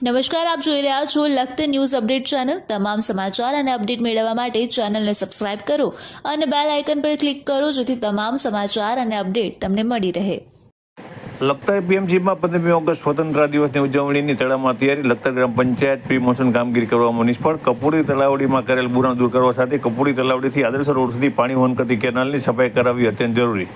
નમસ્કાર, આપ જોઈ રહ્યા છો લખતર ન્યૂઝ અપડેટ ચેનલ। તમામ સમાચાર અને અપડેટ મેળવવા માટે ચેનલને સબસ્ક્રાઇબ કરો અને બેલ આઇકન પર ક્લિક કરો જેથી તમામ સમાચાર અને અપડેટ તમને મળી રહે। લખતર પીએમસીમાં 15મી ઓગસ્ટ સ્વતંત્રતા દિવસની ઉજવણીની તડામાર તૈયારી। લખતર ગ્રામ પંચાયત પ્રી મોન્સૂન કામગીરી કરવામાં નિષ્ફળ। કપૂડી તલાવડીમાં કરેલ બુરાણ દૂર કરવા સાથે કપૂડી તલાવડીથી આદર્શ રોડ સુધી પાણી વહન કરતી કેનાલની સફાઈ કરાવવી અત્યંત જરૂરી।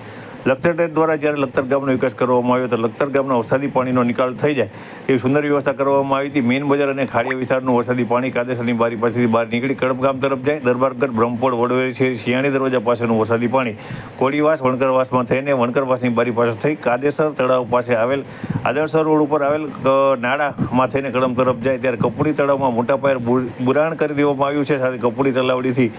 લખતર ટેટ દ્વારા જ્યારે લખતર ગામનો વિકાસ કરવામાં આવ્યો તો લખતર ગામના વરસાદી પાણીનો નિકાલ થઈ જાય એવી સુંદર વ્યવસ્થા કરવામાં આવી હતી। મેઇન બજાર અને ખાડીયા વિસ્તારનું વરસાદી પાણી કાયદેસરની બારી પાસેથી બહાર નીકળી કડમગામ તરફ જાય। દરબારગઢ, બ્રહ્મપોળ, વડવેરી શેરી, શિયાળી દરવાજા પાસેનું વરસાદી પાણી કોળીવાસ, વણકરવાસમાં થઈને વણકરવાસની બારી પાસે થઈ કાદેસર તળાવ પાસે આવેલ આદર્શ રોડ ઉપર આવેલ નાળામાં થઈને કડમ તરફ જાય। ત્યારે કપૂડી તળાવમાં મોટા પાયે બુરાણ કરી દેવામાં આવ્યું છે। સાથે કપૂડી તલાવડીથી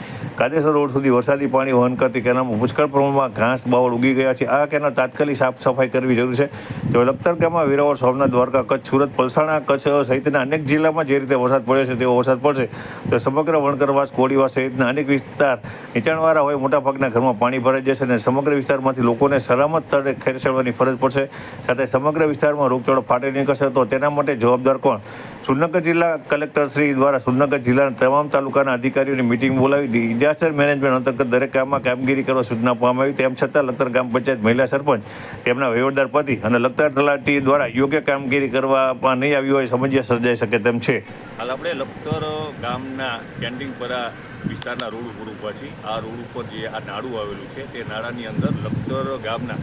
કાદેસર રોડ સુધી વરસાદી પાણી વહન કરતી કેનાલમાં પુષ્કળ પ્રમાણમાં ઘાસ બાવળ ઉગી ગયા છે। આ કેનાલ તાત્કાલિક સાફ સફાઈ કરવી જરૂર છે। તો લખતર ગામમાં વેરાવળ, સોમનાથ, દ્વારકા, કચ્છ, સુરત, પલસાણા, કચ્છ સહિતના અનેક જિલ્લામાં જે રીતે વરસાદ પડ્યો છે તેવો વરસાદ પડશે તો સમગ્ર વણકરવાસ, કોળીવાસ સહિતના અનેક વિસ્તાર નીચાણવાળા હોય મોટાભાગના ઘરમાં પાણી ભરાઈ જશે અને સમગ્ર વિસ્તારમાંથી લોકોને સલામત સ્થળે ખેંચવાની ફરજ પડશે। સાથે સમગ્ર વિસ્તારમાં રોગચાળો ફાટી નીકળશે તો તેના માટે જવાબદાર કોણ? સુરનગર જિલ્લા કલેક્ટર શ્રી દ્વારા સુરનગર જિલ્લાના તમામ તાલુકાના અધિકારીઓની મિટિંગ બોલાવી ડિઝાસ્ટર મેનેજમેન્ટ અંતર્ગત દરેક ગામમાં કામગીરી કરવા સૂચના આપવામાં આવી। તેમ છતાં લખતર ગ્રામ પંચાયત મહિલા સરપંચ, તેમના વહીવટદાર પતિ અને લખતર તલાટી દ્વારા યોગ્ય કામગીરી કરવામાં નહીં આવી હોય સમસ્યા સર્જાઈ શકે તેમ છે। હાલ આપણે લખતર ગામના કેન્ટીનપરા વિસ્તારના રોડ ઉપર ઊભા છીએ। આ રોડ ઉપર જે આ નાળું આવેલું છે તે નાળાની અંદર લખતર ગામના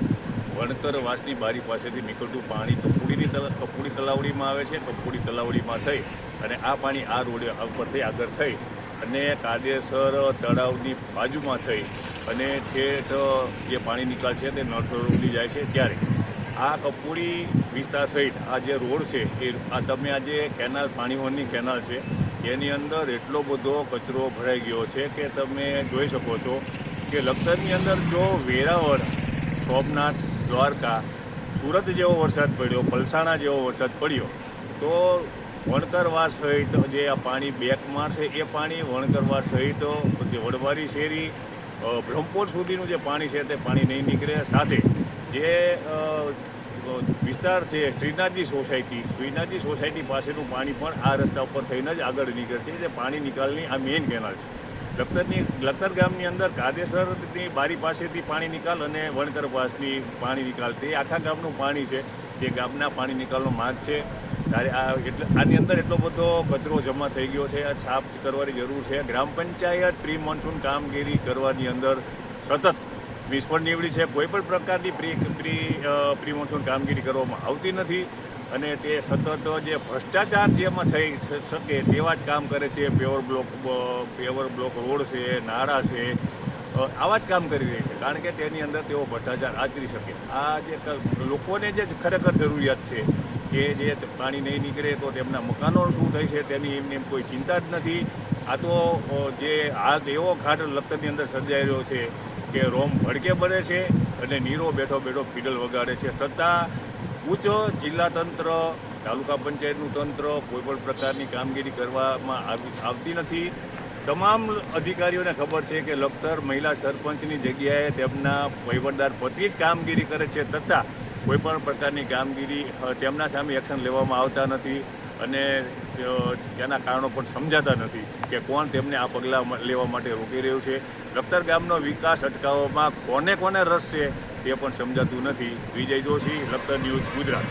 વણકરવાસની બારી પાસેથી નીકળતું પાણી કપૂડી તલાવડીમાં આવે છે। કપૂડી તલાવડીમાં થઈ અને આ પાણી આ રોડ ઉપરથી આગળ થઈ અને કાદેસર તળાવની બાજુમાં થઈ અને ઠેઠ જે પાણી નિકાલ છે તે નળસરોવર સુધી જાય છે। ત્યારે આ કપૂડી વિસ્તાર સહિત આ જે રોડ છે એ આ તમે આ જે કેનાલ પાણીવહનની કેનાલ છે એની અંદર એટલો બધો કચરો ભરાઈ ગયો છે કે તમે જોઈ શકો છો કે લખતરની અંદર જો વેરાવળ, સોમનાથ, દ્વારકા, સુરત જેવો વરસાદ પડ્યો, પલસાણા જેવો વરસાદ પડ્યો તો વણકરવાસ સહિત જે આ પાણી બેક મારશે એ પાણી વણકરવાસ સહિત જે વડવારી શેરી, બ્રહ્મપોળ સુધીનું જે પાણી છે તે પાણી નહીં નીકળે। સાથે જે વિસ્તાર છે શ્રીનાથજી સોસાયટી પાસેનું પાણી પણ આ રસ્તા ઉપર થઈને જ આગળ નીકળે છે। જે પાણી નિકાલની આ મેઇન કેનાલ છે। લખતર ગામની અંદર કાદેસરની બારી પાસેથી પાણી નિકાલ અને વણકરવાસની પાણી નિકાલ તે આખા ગામનું પાણી છે તે ગામના પાણી નિકાલનો માર્ગ છે। ત્યારે આની અંદર એટલો બધો કચરો જમા થઈ ગયો છે, સાફ કરવાની જરૂર છે। ગ્રામ પંચાયત પ્રી મોન્સૂન કામગીરી કરવાની અંદર સતત નિષ્ફળ નીવડી છે। કોઈ પણ પ્રકારની પ્રી મોન્સૂન કામગીરી કરવામાં આવતી નથી અને તે સતત જે ભ્રષ્ટાચાર જેમાં થઈ શકે તેવા જ કામ કરે છે। પેવર બ્લોક રોડ છે, નાળા છે, આવા જ કામ કરી રહી છે કારણ કે તેની અંદર તેઓ ભ્રષ્ટાચાર આચરી શકે। આ જે લોકોને જે ખરેખર જરૂરિયાત છે કે જે પાણી નહીં નીકળે તો તેમના મકાનો શું થઈ છે તેની એમને કોઈ ચિંતા જ નથી। આ તો જે આ એવો ઘાટ લખતરની અંદર સર્જાઈ રહ્યો છે કે રોમ ભડકે બળે છે અને નીરો બેઠો બેઠો ફિડલ વગાડે છે। છતાં ઉચ્ચ જિલ્લા તંત્ર, તાલુકા પંચાયતનું તંત્ર કોઈપણ પ્રકારની કામગીરી કરવામાં આવતી નથી। તમામ અધિકારીઓને ખબર છે કે લખતર મહિલા સરપંચની જગ્યાએ તેમના વહીવટદાર પતિ જ કામગીરી કરે છે, છતાં કોઈપણ પ્રકારની કામગીરી તેમના સામે એક્શન લેવામાં આવતા નથી અને તેના કારણો પણ સમજાતા નથી કે કોણ તેમને આ પગલાં લેવા માટે રોકી રહ્યું છે। લખતર ગામનો વિકાસ અટકાવવામાં કોને રસ છે તે પણ સમજાતું નથી। વિજય જોશી, લખતર ન્યૂઝ, ગુજરાત।